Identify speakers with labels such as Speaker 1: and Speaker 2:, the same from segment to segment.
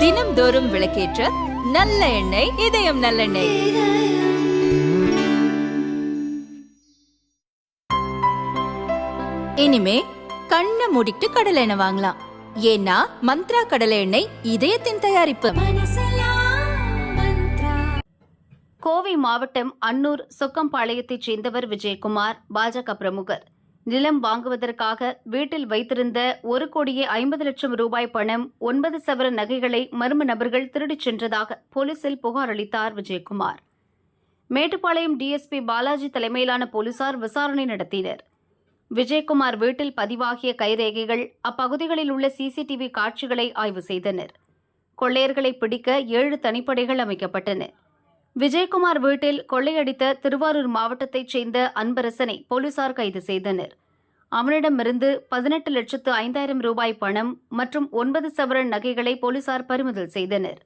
Speaker 1: தினம்தோறும் விளக்கேற்ற நல்ல எண்ணெய், இதயம் நல்லெண்ணெய். இனிமே கண்ணை மூடிட்டு கடலை எண்ணெய் வாங்கலாம். ஏன்னா மந்த்ரா கடலை எண்ணெய் இதயத்தின் தயாரிப்பு.
Speaker 2: கோவை மாவட்டம் அன்னூர் சொக்கம்பாளையத்தைச் சேர்ந்தவர் விஜயகுமார். பாஜக பிரமுகர். நிலம் வாங்குவதற்காக வீட்டில் வைத்திருந்த 1,50,00,000 ரூபாய் பணம், 9 சவரன் நகைகளை மர்ம நபர்கள் திருடிச் சென்றதாக போலீசில் புகார் அளித்தார் விஜயகுமார். மேட்டுப்பாளையம் டிஎஸ்பி பாலாஜி தலைமையிலான போலீசார் விசாரணை நடத்தினர். விஜயகுமார் வீட்டில் பதிவாகிய கைரேகைகள், அப்பகுதிகளில் உள்ள சிசிடிவி காட்சிகளை ஆய்வு செய்தனர். கொள்ளையர்களை பிடிக்க 7 தனிப்படைகள் அமைக்கப்பட்டன. விஜயகுமார் வீட்டில் கொள்ளையடித்த திருவாரூர் மாவட்டத்தைச் சேர்ந்த அன்பரசனை போலீசார் கைது செய்தனர். அவனிடமிருந்து 18,05,000 ரூபாய் பணம் மற்றும் 9 சவரன் நகைகளை போலீசார் பறிமுதல் செய்தனர்.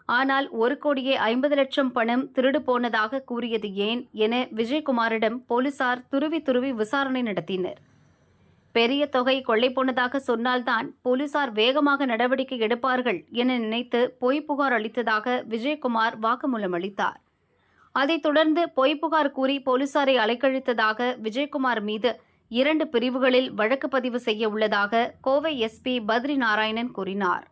Speaker 2: ஆனால் 1,50,00,000 பணம் திருடு போனதாக கூறியது ஏன் என விஜயகுமாரிடம் போலீசார் துருவி விசாரணை நடத்தினர். பெரிய தொகை கொள்ளை போனதாக சொன்னால்தான் போலீசார் வேகமாக நடவடிக்கை எடுப்பார்கள் என நினைத்து பொய் புகார் அளித்ததாக விஜயகுமார் வாக்குமூலம் அளித்தார். அதைத் தொடர்ந்து பொய் புகார் கூறி போலீசாரை அலைக்கழித்ததாக விஜயகுமார் மீது 2 பிரிவுகளில் வழக்கு பதிவு செய்ய உள்ளதாக கோவை எஸ்பி பத்ரி நாராயணன் கூறினார்.